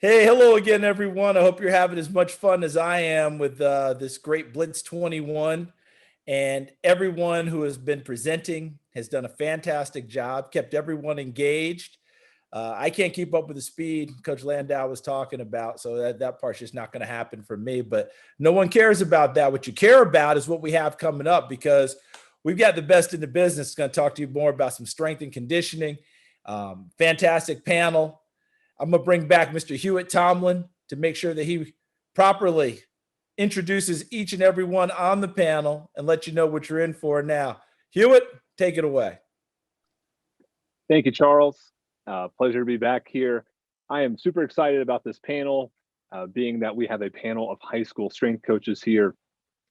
Hey, hello again, everyone. I hope you're having as much fun as I am with this great Blitz 21. And everyone who has been presenting has done a fantastic job, kept everyone engaged. I can't keep up with the speed Coach Landau was talking about, so that part's just not going to happen for me. But no one cares about that. What you care about is what we have coming up, because we've got the best in the business. Going to talk to you more about some strength and conditioning. Fantastic panel. I'm going to bring back Mr. HEWITT Tomlin to make sure that he properly introduces each and every one on the panel and let you know what you're in for now. HEWITT, take it away. Thank you, Charles. Pleasure to be back here. I am super excited about this panel, being that we have a panel of high school strength coaches here.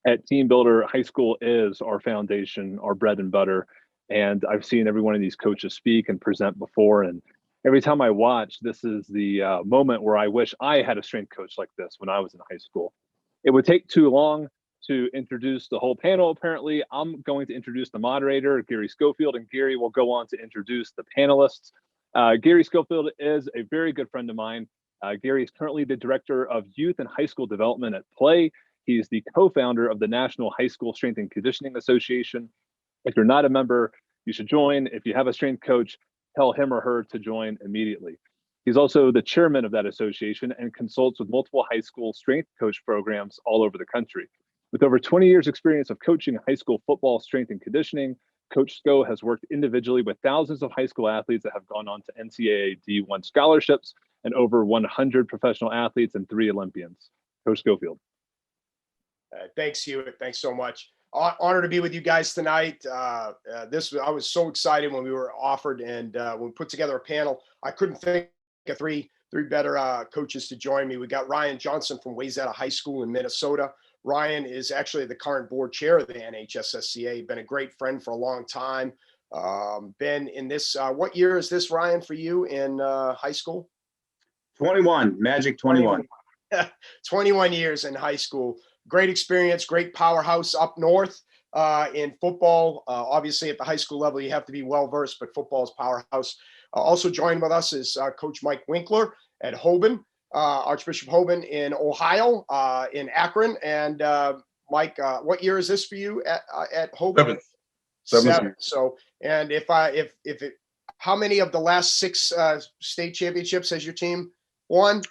At Team Builder, high school is our foundation, our bread and butter. And I've seen every one of these coaches speak and present before. And every time I watch, this is the moment where I wish I had a strength coach like this when I was in high school. It would take too long to introduce the whole panel. Apparently, I'm going to introduce the moderator, Gary Schofield, and Gary will go on to introduce the panelists. Gary Schofield is a very good friend of mine. Gary is currently the Director of Youth and High School Development at Play. He's the co-founder of the National High School Strength and Conditioning Association. If you're not a member, you should join. If you have a strength coach, tell him or her to join immediately. He's also the chairman of that association and consults with multiple high school strength coach programs all over the country. With over 20 years experience of coaching high school football strength and conditioning, Coach Sco has worked individually with thousands of high school athletes that have gone on to NCAA D1 scholarships and over 100 professional athletes and 3 Olympians. Coach Schofield. Thanks, HEWITT. Thanks so much. Honor to be with you guys tonight. I was so excited when we were offered, and when we put together a panel. I couldn't think of three better coaches to join me. We got Ryan Johnson from Wayzata High School in Minnesota. Ryan is actually the current board chair of the NHSSCA. Been a great friend for a long time. Been in this. What year is this, Ryan, for you in high school? 21, magic 21. 21 years in high school. Great experience, great powerhouse up north in football. Obviously, at the high school level, you have to be well-versed, but football is powerhouse. Also joined with us is Coach Mike Winkler at Hoban, Archbishop Hoban in Ohio, in Akron. And Mike, what year is this for you at Hoban? Seventh. So, and how many of the last 6 state championships has your team won?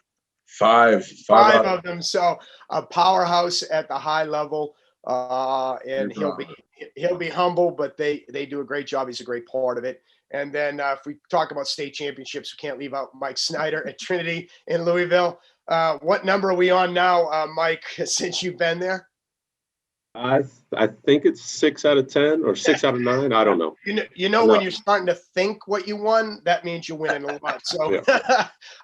Five of them. So a powerhouse at the high level, and he'll be humble, but they do a great job. He's a great part of it. And then if we talk about state championships, we can't leave out Mike Snyder at Trinity in Louisville. What number are we on now, Mike, since you've been there? I think it's 6 out of 10 or 6 out of 9. I don't know. When you're starting to think what you won, that means you're winning a lot. So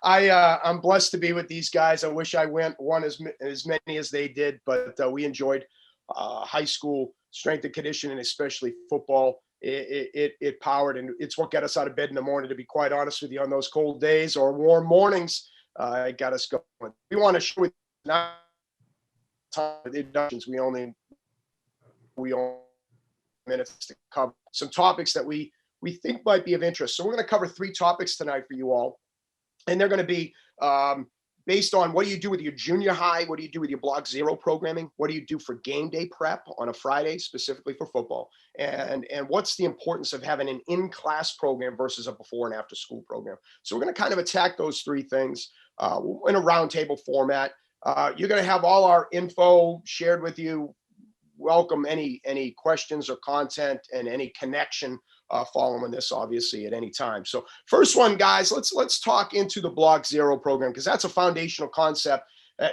yeah. I'm blessed to be with these guys. I wish I won as many as they did, but we enjoyed high school strength and conditioning, especially football. It powered, and it's what got us out of bed in the morning, to be quite honest with you, on those cold days or warm mornings. It got us going. We want to show you not time with introductions. We only minutes to cover some topics that we think might be of interest. So we're going to cover 3 topics tonight for you all, and they're going to be based on what do you do with your junior high, what do you do with your Block Zero programming, what do you do for game day prep on a Friday specifically for football, and what's the importance of having an in-class program versus a before and after school program. So we're going to kind of attack those 3 things in a roundtable format. You're going to have all our info shared with you. Welcome any questions or content and any connection following this, obviously, at any time. So first one, guys, let's talk into the Block Zero program, because that's a foundational concept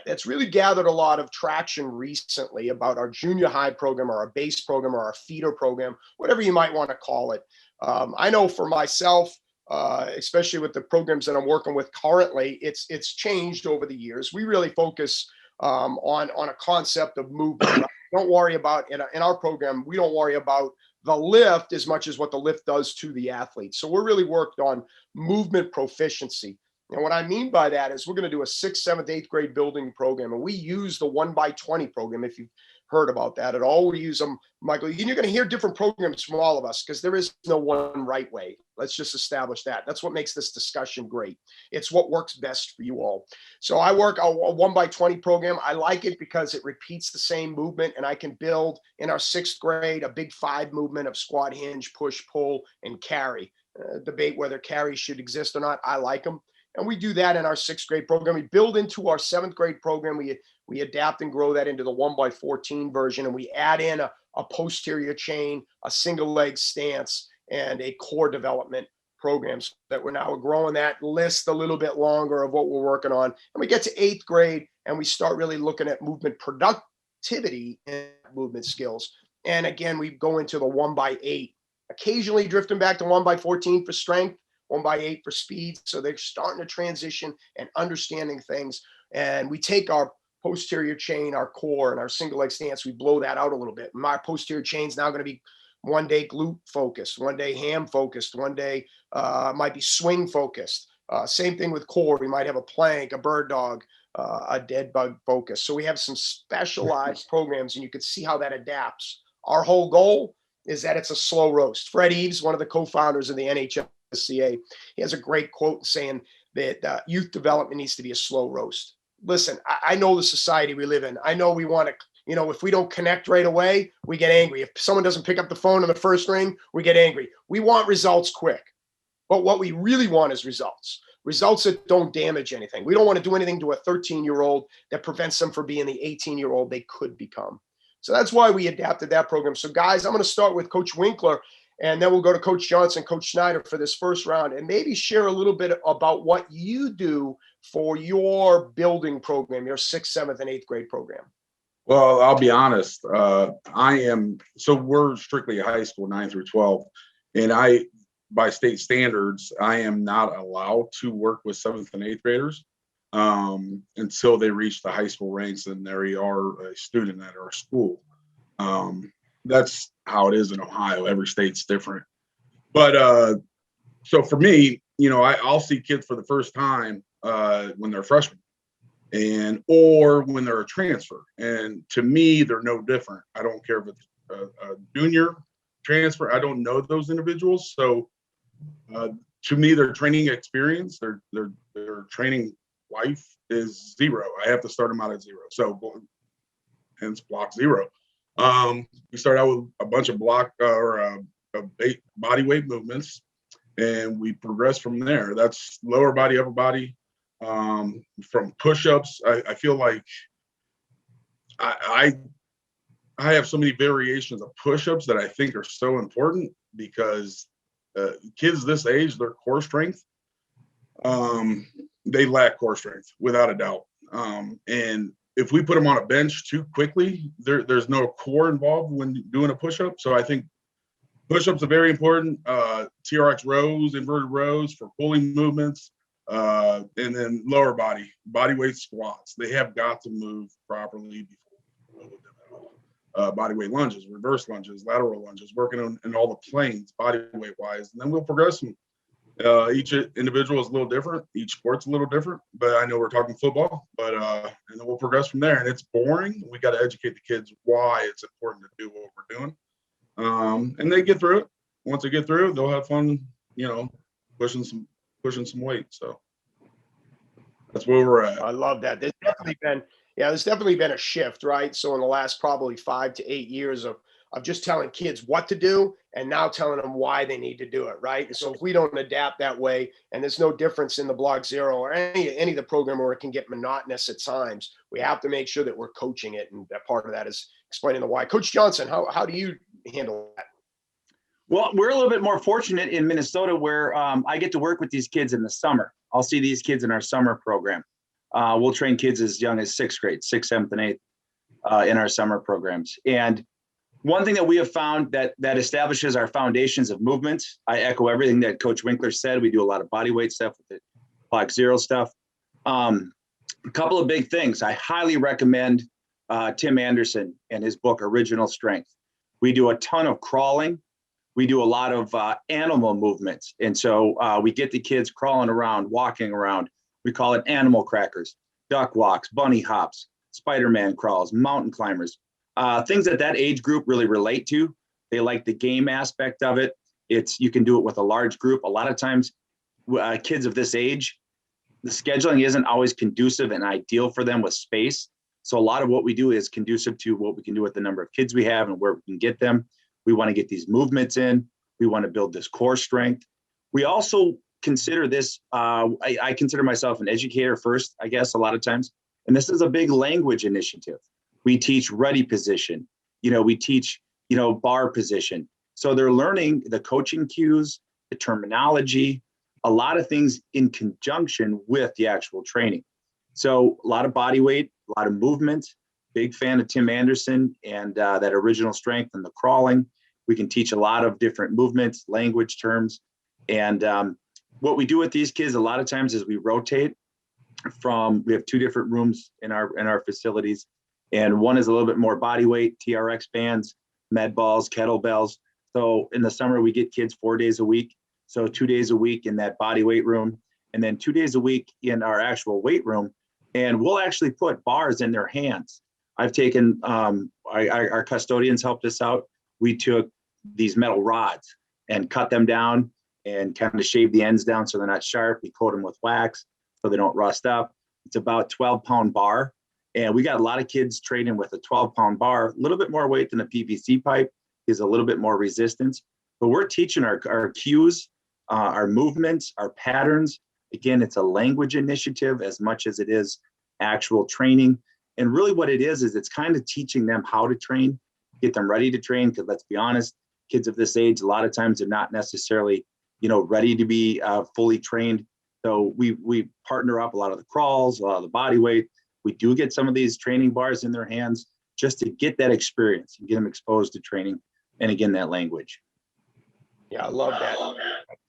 that's really gathered a lot of traction recently about our junior high program or our base program or our feeder program, whatever you might want to call it. I know for myself, especially with the programs that I'm working with currently, it's changed over the years. We really focus on a concept of movement. Don't worry about, in our program, we don't worry about the lift as much as what the lift does to the athlete. So we're really worked on movement proficiency. And what I mean by that is we're going to do a 6th, 7th, 8th grade building program. And we use the 1x20 program. If you've heard about that at all. We use them, Michael. You're going to hear different programs from all of us because there is no one right way. Let's just establish that. That's what makes this discussion great. It's what works best for you all. So I work a 1x20 program. I like it because it repeats the same movement, and I can build in our 6th grade a big 5 movement of squat, hinge, push, pull, and carry. Debate whether carries should exist or not. I like them. And we do that in our 6th grade program. We build into our 7th grade program. We adapt and grow that into the 1x14 version, and we add in a posterior chain, a single leg stance, and a core development program, so that we're now growing that list a little bit longer of what we're working on. And we get to 8th grade and we start really looking at movement productivity and movement skills. And again, we go into the 1x8, occasionally drifting back to 1x14 for strength, 1x8 for speed. So they're starting to transition and understanding things. And we take our posterior chain, our core, and our single leg stance, we blow that out a little bit. My posterior chain is now going to be one day glute focused, one day ham focused, one day might be swing focused. Same thing with core. We might have a plank, a bird dog, a dead bug focus. So we have some specialized programs, and you can see how that adapts. Our whole goal is that it's a slow roast. Fred Eves, one of the co-founders of the NHLCA, he has a great quote saying that youth development needs to be a slow roast. Listen, I know the society we live in. I know we want to, if we don't connect right away, we get angry. If someone doesn't pick up the phone on the first ring, we get angry. We want results quick. But what we really want is results that don't damage anything. We don't want to do anything to a 13-year-old that prevents them from being the 18-year-old they could become. So that's why we adapted that program. So guys, I'm going to start with Coach Winkler, and then we'll go to Coach Johnson, Coach Snyder for this first round, and maybe share a little bit about what you do for your building program, your 6th, 7th, and 8th grade program. Well, I'll be honest. We're strictly a high school, 9 through 12. And by state standards, I am not allowed to work with 7th and 8th graders until they reach the high school ranks and they are a student at our school. That's how it is in Ohio. Every state's different. But so for me, I'll see kids for the first time when they're freshmen or when they're a transfer. And to me, they're no different. I don't care if it's a junior transfer. I don't know those individuals. So to me, their training experience, their training life is zero. I have to start them out at zero. So hence block 0. We start out with a bunch of block body weight movements, and we progress from there. That's lower body, upper body. From push-ups, I feel like I have so many variations of push-ups that I think are so important because kids this age, their core strength, they lack core strength without a doubt. And if we put them on a bench too quickly, there's no core involved when doing a push-up. So I think push-ups are very important. TRX rows, inverted rows for pulling movements. And then lower body weight squats. They have got to move properly before body weight lunges, reverse lunges, lateral lunges, working on in all the planes, body weight wise. And then we'll progress them. Each individual is a little different. Each sport's a little different, but I know we're talking football, but and then we'll progress from there. And it's boring. We got to educate the kids why it's important to do what we're doing. And they get through it. Once they get through, they'll have fun, pushing some weight. So that's where we're at. I love that. There's definitely been a shift, right? So in the last probably 5 to 8 years of just telling kids what to do and now telling them why they need to do it, right? And so if we don't adapt that way, and there's no difference in the block 0 or any of the program where it can get monotonous at times, we have to make sure that we're coaching it. And that part of that is explaining the why. Coach Johnson, how do you handle that? Well, we're a little bit more fortunate in Minnesota where I get to work with these kids in the summer. I'll see these kids in our summer program. We'll train kids as young as 6th grade, 6th, 7th, and 8th in our summer programs. And one thing that we have found that establishes our foundations of movements, I echo everything that Coach Winkler said. We do a lot of body weight stuff with the block 0 stuff. A couple of big things. I highly recommend Tim Anderson and his book, Original Strength. We do a ton of crawling. We do a lot of animal movements. And so we get the kids crawling around, walking around. We call it animal crackers, duck walks, bunny hops, Spider-Man crawls, mountain climbers. things that that age group really relate to. They like the game aspect of it. You can do it with a large group. A lot of times, kids of this age, the scheduling isn't always conducive and ideal for them with space. So a lot of what we do is conducive to what we can do with the number of kids we have and where we can get them. We want to get these movements in. We want to build this core strength. We also consider this, I consider myself an educator first, I guess, a lot of times. And this is a big language initiative. We teach ready position, we teach, bar position. So they're learning the coaching cues, the terminology, a lot of things in conjunction with the actual training. So a lot of body weight, a lot of movement. Big fan of Tim Anderson and that original strength and the crawling. We can teach a lot of different movements, language terms. And what we do with these kids a lot of times is we rotate we have 2 different rooms in our facilities. And one is a little bit more body weight, TRX bands, med balls, kettlebells. So in the summer, we get kids 4 days a week. So 2 days a week in that body weight room, and then 2 days a week in our actual weight room. And we'll actually put bars in their hands. I've taken, our custodians helped us out. We took these metal rods and cut them down and kind of shave the ends down so they're not sharp. We coat them with wax so they don't rust up. It's about 12-pound bar. And we got a lot of kids training with a 12-pound bar, a little bit more weight than a PVC pipe, is a little bit more resistance. But we're teaching our cues, our movements, our patterns. Again, it's a language initiative as much as it is actual training. And really what it is it's kind of teaching them how to train, get them ready to train. Because let's be honest, kids of this age, a lot of times they're not necessarily, ready to be fully trained. So we partner up a lot of the crawls, a lot of the body weight. We do get some of these training bars in their hands just to get that experience and get them exposed to training. And again, that language. Yeah, I love that.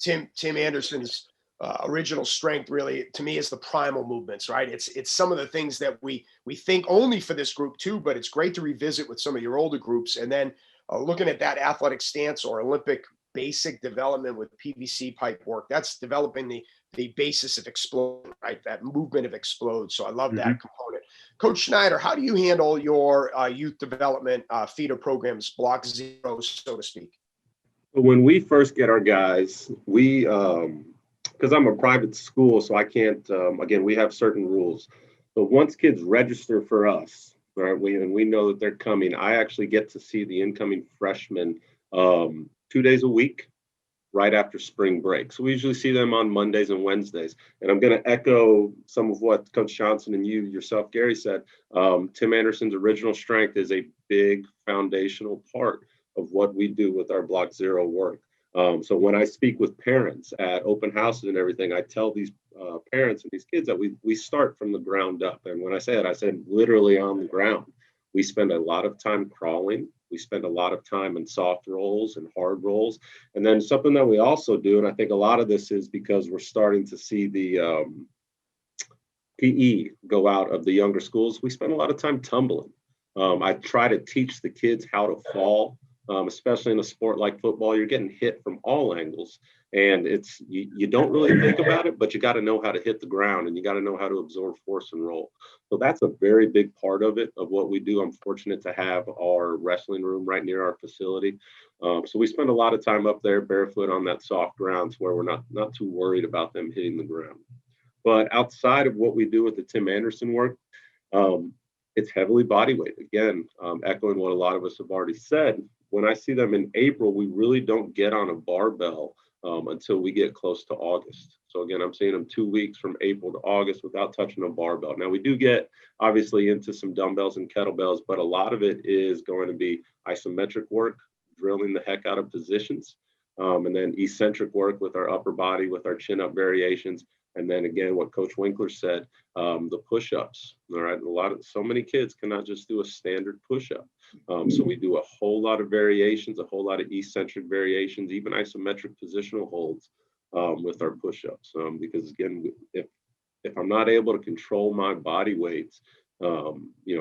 Tim Anderson's original strength really, to me, is the primal movements, right? It's some of the things that we think only for this group too, but it's great to revisit with some of your older groups. And then looking at that athletic stance or Olympic basic development with PVC pipe work, that's developing the basis of explode, right? That movement of explode. So I love that component. Coach Snyder, how do you handle your youth development feeder programs, block zero, so to speak? When we first get our guys, we, because I'm a private school, so I can't, again, we have certain rules. But once kids register for us, right, and we know that they're coming, I actually get to see the incoming freshmen 2 days a week right after spring break. So we usually see them on Mondays and Wednesdays. And I'm going to echo some of what Coach Johnson and yourself, Gary, said. Tim Anderson's original strength is a big foundational part of what we do with our Block Zero work. So when I speak with parents at open houses and everything, I tell these parents and these kids that we start from the ground up. And when I say that, I said literally on the ground. We spend a lot of time crawling. We spend a lot of time in soft rolls and hard rolls. And then something that we also do, and I think a lot of this is because we're starting to see the PE go out of the younger schools, we spend a lot of time tumbling. I try to teach the kids how to fall. Especially in a sport like football, you're getting hit from all angles. And it's you don't really think about it, but you got to know how to hit the ground and you got to know how to absorb force and roll. So that's a very big part of it, of what we do. I'm fortunate to have our wrestling room right near our facility. So we spend a lot of time up there barefoot on that soft ground to where we're not too worried about them hitting the ground. But outside of what we do with the Tim Anderson work, it's heavily body weight. Again, echoing what a lot of us have already said. When I see them in April, we really don't get on a barbell until we get close to August. So again, I'm seeing them 2 weeks from April to August without touching a barbell. Now we do get obviously into some dumbbells and kettlebells, but a lot of it is going to be isometric work, drilling the heck out of positions, and then eccentric work with our upper body, with our chin up variations. And then again, what Coach Winkler said, the push-ups. All right, so many kids cannot just do a standard push-up. So we do a whole lot of variations, a whole lot of eccentric variations, even isometric positional holds with our push-ups. Because again, if I'm not able to control my body weights,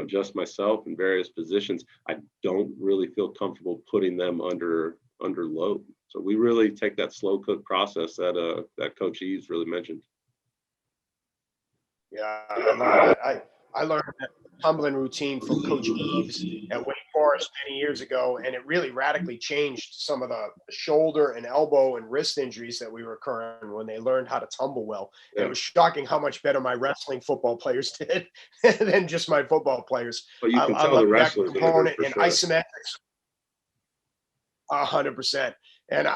just myself in various positions, I don't really feel comfortable putting them under load. So we really take that slow cook process that Coach Eves really mentioned. Yeah, I learned that TOMLIN routine from Coach Eves at Wake first many years ago, and it really radically changed some of the shoulder and elbow and wrist injuries that we were occurring when they learned how to tumble well. Yeah. It was shocking how much better my wrestling football players did than just my football players. But you can I tell love the that wrestlers component for and sure. isometrics. 100%. And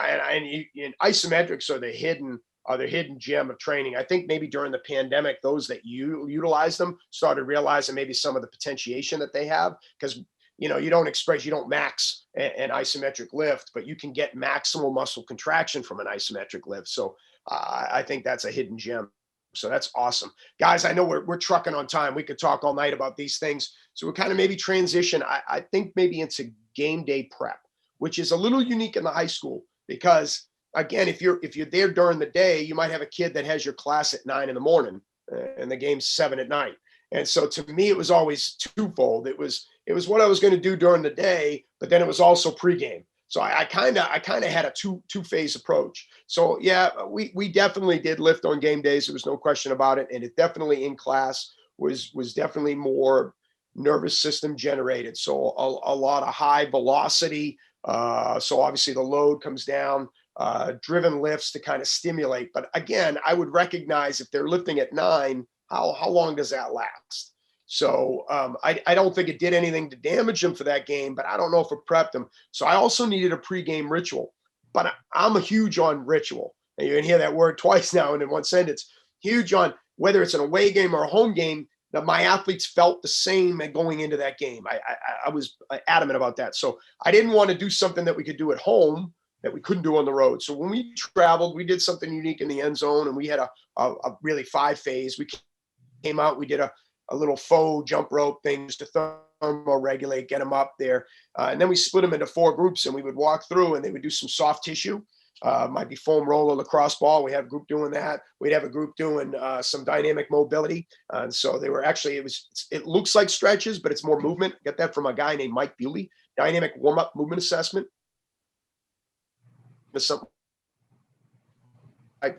isometrics are the hidden gem of training. I think maybe during the pandemic, those that utilize them started realizing maybe some of the potentiation that they have, because you don't max an isometric lift, but you can get maximal muscle contraction from an isometric lift. So I think that's a hidden gem. So that's awesome, guys. I know we're trucking on time. We could talk all night about these things. So we'll kind of maybe transition. I think maybe into game day prep, which is a little unique in the high school, because again, if you're there during the day, you might have a kid that has your class at 9 a.m. And the game's 7 p.m. And so to me, it was always twofold. It was what I was going to do during the day, but then it was also pregame. So I kind of had a two-phase approach. So yeah, we definitely did lift on game days. There was no question about it. And it definitely in class was definitely more nervous system generated. So a lot of high velocity. So obviously the load comes down, driven lifts to kind of stimulate. But again, I would recognize if they're lifting at 9, how long does that last? So I don't think it did anything to damage them for that game, but I don't know if it prepped them. So I also needed a pregame ritual, but I'm a huge on ritual. And you're gonna hear that word twice now and in one sentence. Huge on whether it's an away game or a home game, that my athletes felt the same going into that game. I was adamant about that. So I didn't want to do something that we could do at home that we couldn't do on the road. So when we traveled, we did something unique in the end zone, and we had a really 5-phase. We came out, we did a little faux jump rope things to thermoregulate, get them up there. And then we split them into 4 groups, and we would walk through, and they would do some soft tissue. Might be foam roller, lacrosse ball. We have a group doing that. We'd have a group doing some dynamic mobility. And so they were actually, it looks like stretches, but it's more movement. Get that from a guy named Mike Bewley, dynamic warm-up movement assessment. Some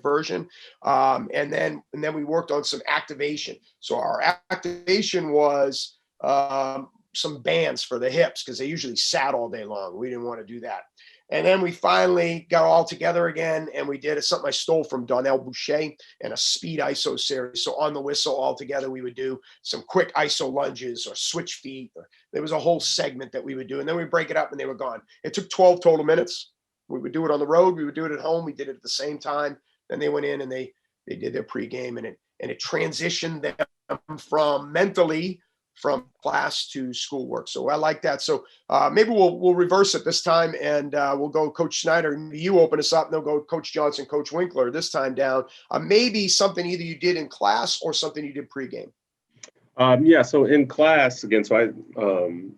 version. And then we worked on some activation. So our activation was some bands for the hips, because they usually sat all day long. We didn't want to do that. And then we finally got all together again, and we did something I stole from Donnell Boucher and a speed ISO series. So on the whistle all together, we would do some quick ISO lunges or switch feet. There was a whole segment that we would do, and then we break it up and they were gone. It took 12 total minutes. We would do it on the road. We would do it at home. We did it at the same time. Then they went in and they did their pregame, and it transitioned them from mentally from class to schoolwork. So I like that. So maybe we'll reverse it this time, and we'll go Coach Snyder. You open us up, and they'll go Coach Johnson, Coach Winkler this time down. Maybe something either you did in class or something you did pregame. Yeah, so in class again, so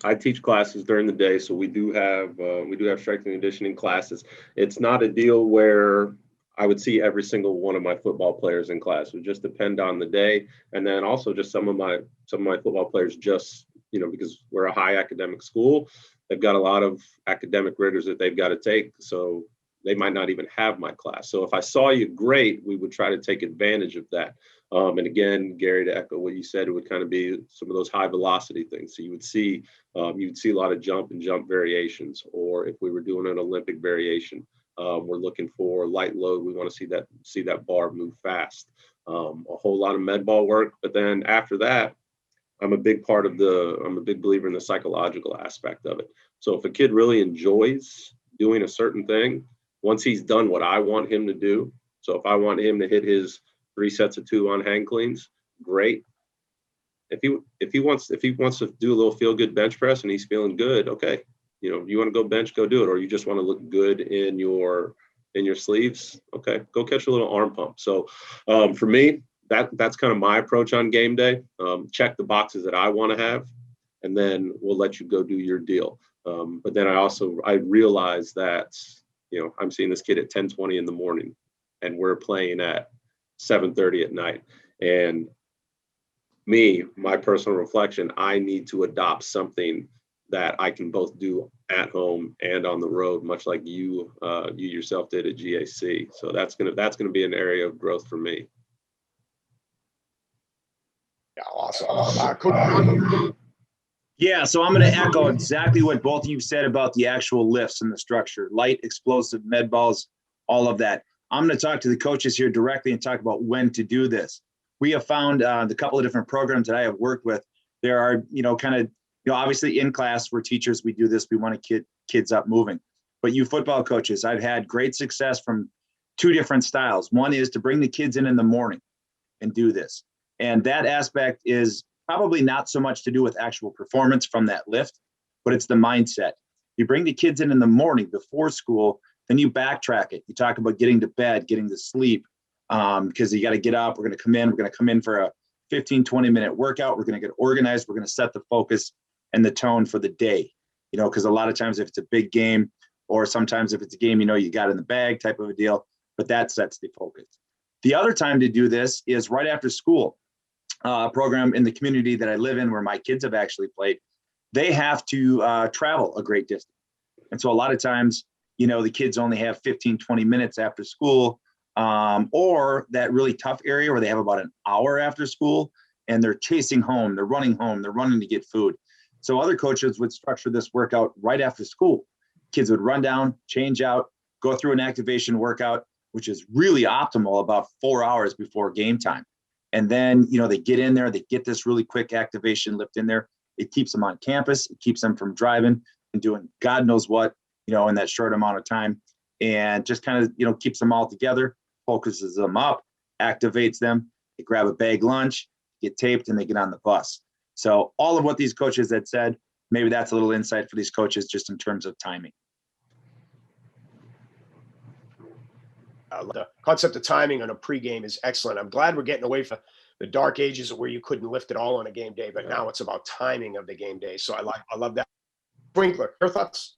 I teach classes during the day, so we do have strength and conditioning classes. It's not a deal where I would see every single one of my football players in class. It would just depend on the day, and then also just some of my football players, just because we're a high academic school, they've got a lot of academic rigors that they've got to take, so they might not even have my class. So if I saw you, great, we would try to take advantage of that. And again, Gary, to echo what you said, it would kind of be some of those high velocity things. So you would see a lot of jump variations, or if we were doing an Olympic variation, we're looking for light load. We want to see that bar move fast. A whole lot of med ball work, but then after that, I'm a big believer in the psychological aspect of it. So if a kid really enjoys doing a certain thing, once he's done what I want him to do, so if I want him to hit his 3 sets of 2 on hang cleans, great. If he wants to do a little feel good bench press and he's feeling good, okay. You want to go bench, go do it, or you just want to look good in your sleeves, okay, go catch a little arm pump. So for me, that's kind of my approach on game day. Check the boxes that I want to have, and then we'll let you go do your deal. But then I realize that I'm seeing this kid at 10:20 in the morning, and we're playing at 7:30 at night. And my personal reflection, I need to adopt something that I can both do at home and on the road, much like you yourself did at GAC. So that's gonna be an area of growth for me. Yeah, awesome. Coach, Yeah, so I'm going to echo exactly what both of you said about the actual lifts and the structure, light, explosive, med balls, all of that. I'm going to talk to the coaches here directly and talk about when to do this. We have found the couple of different programs that I have worked with. There are, obviously in class, we're teachers, we do this, we want to get kids up moving. But you football coaches, I've had great success from two different styles. One is to bring the kids in the morning and do this. And that aspect is probably not so much to do with actual performance from that lift, but it's the mindset. You bring the kids in the morning before school, then you backtrack it. You talk about getting to bed, getting to sleep, because you got to get up. We're going to come in for a 15, 20-minute workout. We're going to get organized. We're going to set the focus and the tone for the day, because a lot of times if it's a big game, or sometimes if it's a game, you got in the bag type of a deal, but that sets the focus. The other time to do this is right after school. A program in the community that I live in where my kids have actually played, they have to travel a great distance. And so a lot of times, the kids only have 15, 20 minutes after school, or that really tough area where they have about an hour after school and they're chasing home, they're running to get food. So other coaches would structure this workout right after school. Kids would run down, change out, go through an activation workout, which is really optimal about 4 hours before game time. And then, they get in there, they get this really quick activation lift in there. It keeps them on campus. It keeps them from driving and doing God knows what, in that short amount of time, and just kind of, keeps them all together, focuses them up, activates them. They grab a bag lunch, get taped, and they get on the bus. So all of what these coaches had said, maybe that's a little insight for these coaches just in terms of timing. The concept of timing on a pregame is excellent. I'm glad we're getting away from the dark ages where you couldn't lift it all on a game day, but now it's about timing of the game day. So I love that. Winkler, your thoughts?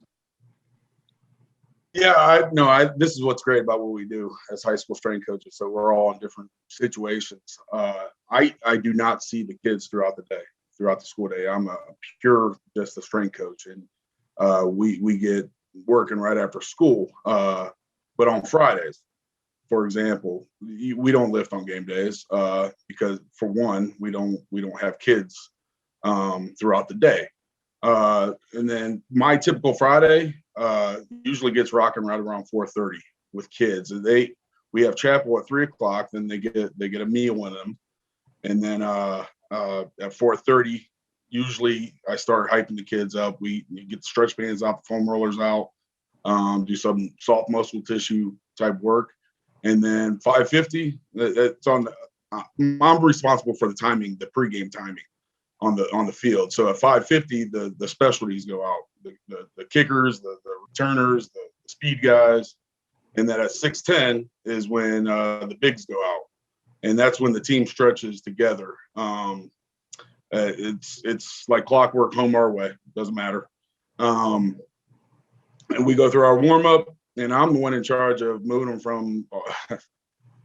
Yeah, this is what's great about what we do as high school strength coaches. So we're all in different situations. I do not see the kids throughout the day, throughout the school day. I'm just a strength coach, and we get working right after school. But on Fridays, for example, we don't lift on game days because, for one, we don't have kids throughout the day. And then my typical Friday usually gets rocking right around 4:30 with kids. And we have chapel at 3:00. Then they get a meal in them, and then at 4:30, usually I start hyping the kids up. You get the stretch bands out, the foam rollers out, do some soft muscle tissue type work. And then 5:50, that's I'm responsible for the timing, the pregame timing on the field. So at 5:50, the specialties go out, the kickers, the returners, the speed guys. And then at 6:10 is when the bigs go out. And that's when the team stretches together. It's like clockwork, home our way, doesn't matter. And we go through our warm up, and I'm the one in charge of moving them from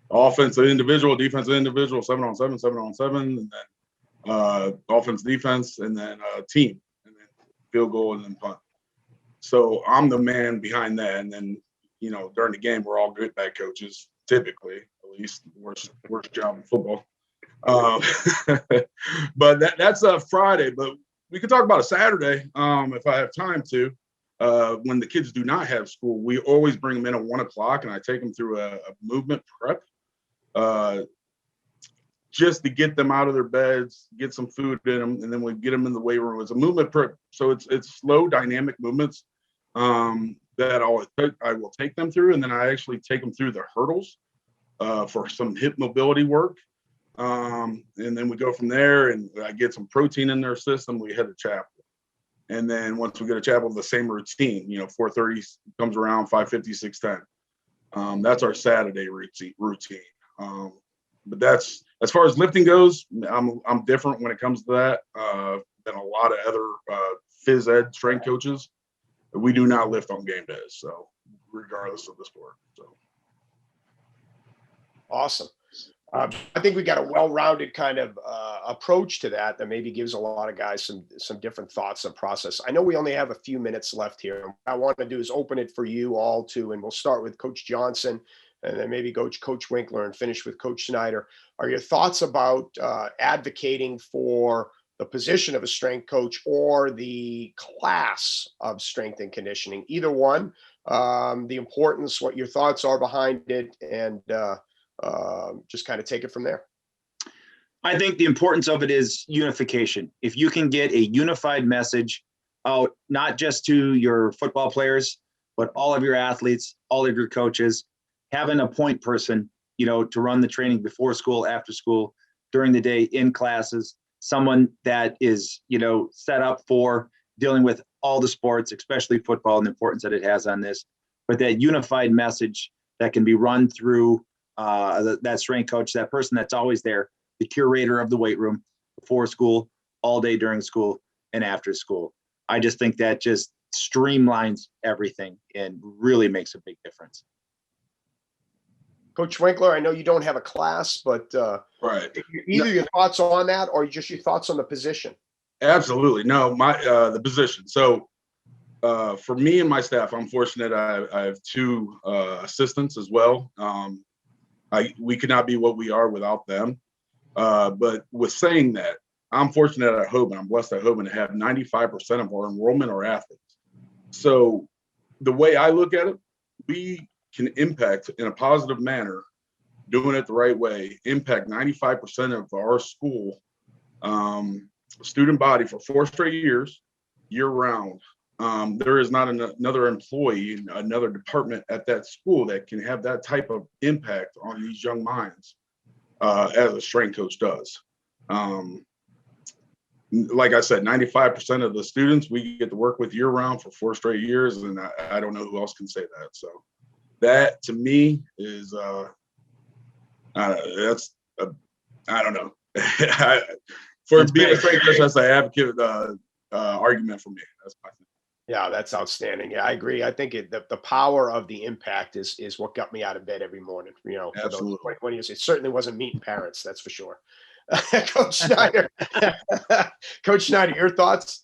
offense to individual, defense to individual, 7-on-7, 7-on-7, and then offense, defense, and then team, and then field goal, and then punt. So I'm the man behind that. And then, during the game, we're all good back coaches, typically, at least worst job in football. But that's a Friday. But we could talk about a Saturday if I have time to. When the kids do not have school, we always bring them in at 1:00, and I take them through a movement prep, just to get them out of their beds, get some food in them, and then we get them in the weight room. It's a movement prep, so it's slow, dynamic movements that I will take them through, and then I actually take them through the hurdles for some hip mobility work, and then we go from there. And I get some protein in their system. We head to chapel. And then once we go to chapel, the same routine, 4:30 comes around, 5:50, 6:10. That's our Saturday routine. But that's, as far as lifting goes, I'm different when it comes to that than a lot of other phys ed strength coaches. We do not lift on game days, so regardless of the sport. So awesome. I think we got a well-rounded kind of approach to that maybe gives a lot of guys some different thoughts and process. I know we only have a few minutes left here. What I want to do is open it for you all too, and we'll start with Coach Johnson, and then maybe Coach Winkler, and finish with Coach Snyder. Are your thoughts about advocating for the position of a strength coach or the class of strength and conditioning. Either one, the importance, what your thoughts are behind it, and just kind of take it from there. I think the importance of it is unification. If you can get a unified message out, not just to your football players, but all of your athletes, all of your coaches, having a point person, to run the training before school, after school, during the day, in classes, someone that is, set up for dealing with all the sports, especially football, and the importance that it has on this, but that unified message that can be run through that strength coach, that person that's always there, the curator of the weight room, before school, all day during school, and after school. I just think that just streamlines everything and really makes a big difference. Coach Winkler, I know you don't have a class, but Right. either your thoughts on that or just your thoughts on the position. Absolutely. No, the position. So for me and my staff, I'm fortunate I have two assistants as well. We could not be what we are without them. But with saying that, I'm fortunate at Hoban. I'm blessed at Hoban to have 95% of our enrollment are athletes. So the way I look at it, we can impact in a positive manner, doing it the right way, impact 95% of our school student body for 4 straight years, year round. There is not another employee, another department at that school that can have that type of impact on these young minds as a strength coach does. Like I said, 95% of the students we get to work with year round for 4 straight years, and I don't know who else can say that. So that to me is I don't know. For being a strength coach, that's an advocate argument for me. That's my thing. Yeah, that's outstanding. Yeah, I agree. I think the power of the impact is what got me out of bed every morning. For those 21 years, it certainly wasn't meeting parents. That's for sure. Coach Snyder, Coach Snyder, your thoughts?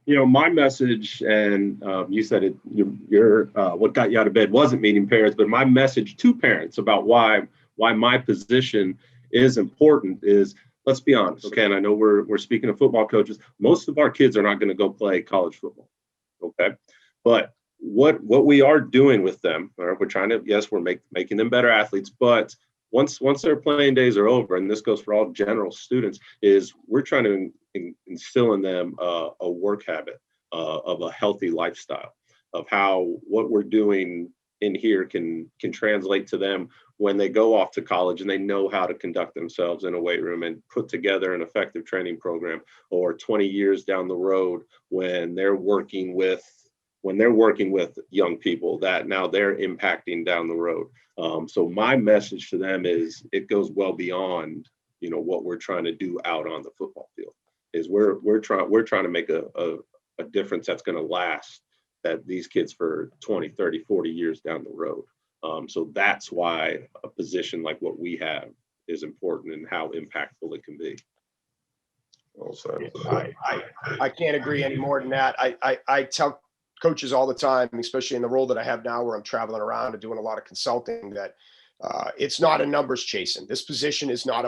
My message, and you said it. Your what got you out of bed wasn't meeting parents, but my message to parents about why my position is important is, let's be honest. Okay, and I know we're speaking of football coaches. Most of our kids are not going to go play college football. Okay, but what we are doing with them, we're trying to, yes, we're making them better athletes, but once their playing days are over, and this goes for all general students, is we're trying to instill in them a work habit of a healthy lifestyle, of how what we're doing in here can translate to them when they go off to college and they know how to conduct themselves in a weight room and put together an effective training program, or 20 years down the road when they're working with young people that now they're impacting down the road. So my message to them is, it goes well beyond, what we're trying to do out on the football field. Is we're trying to make a difference that's going to last, that these kids for 20, 30, 40 years down the road. So that's why a position like what we have is important, and how impactful it can be. Well said. I can't agree any more than that. I tell coaches all the time, especially in the role that I have now, where I'm traveling around and doing a lot of consulting, that it's not a numbers chasing. This position is not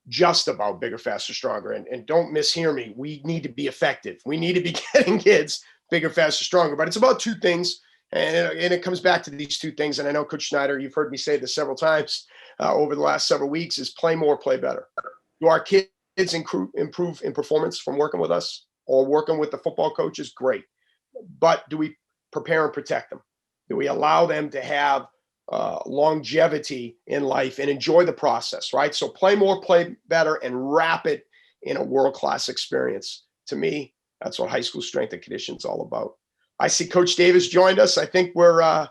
just about bigger, faster, stronger. And don't mishear me. We need to be effective. We need to be getting kids bigger, faster, stronger. But it's about 2 things. And it comes back to these 2 things. And I know, Coach Snyder, you've heard me say this several times over the last several weeks, is play more, play better. Do our kids improve in performance from working with us or working with the football coaches? Great. But do we prepare and protect them? Do we allow them to have longevity in life and enjoy the process, right? So play more, play better, and wrap it in a world-class experience. To me, that's what high school strength and conditioning is all about. I see Coach Davis joined us. I think we're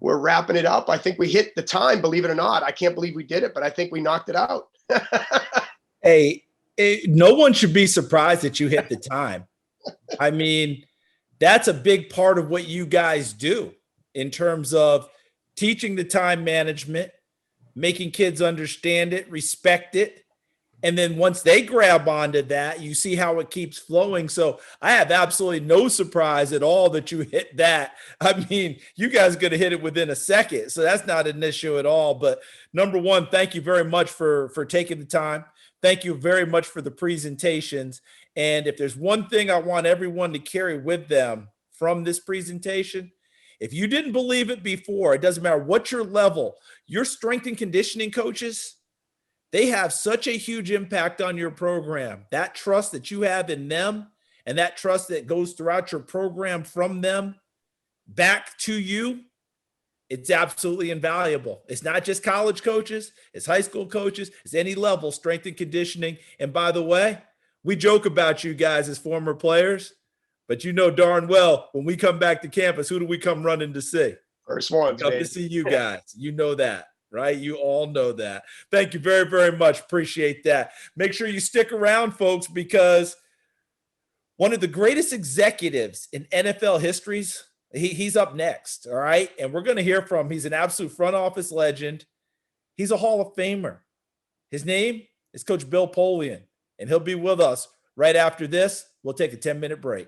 wrapping it up. I think we hit the time, believe it or not. I can't believe we did it, but I think we knocked it out. Hey, no one should be surprised that you hit the time. I mean, that's a big part of what you guys do in terms of teaching the time management, making kids understand it, respect it, And then once they grab onto that, you see how it keeps flowing. So I have absolutely no surprise at all that you hit that. I mean, you guys are going to hit it within a second. So that's not an issue at all. But number one, thank you very much for taking the time. Thank you very much for the presentations. And if there's one thing I want everyone to carry with them from this presentation, if you didn't believe it before, it doesn't matter what your level, your strength and conditioning coaches, they have such a huge impact on your program. That trust that you have in them and that trust that goes throughout your program from them back to you, it's absolutely invaluable. It's not just college coaches, it's high school coaches, it's any level, strength and conditioning. And by the way, we joke about you guys as former players, but you know darn well when we come back to campus, who do we come running to see? First ones, Come to see you guys. You know that. Right? You all know that. Thank you very, very much. Appreciate that. Make sure you stick around, folks, because one of the greatest executives in NFL histories, he's up next. All right. And we're going to hear from, he's an absolute front office legend. He's a Hall of Famer. His name is Coach Bill Polian, and he'll be with us right after this. We'll take a 10-minute break.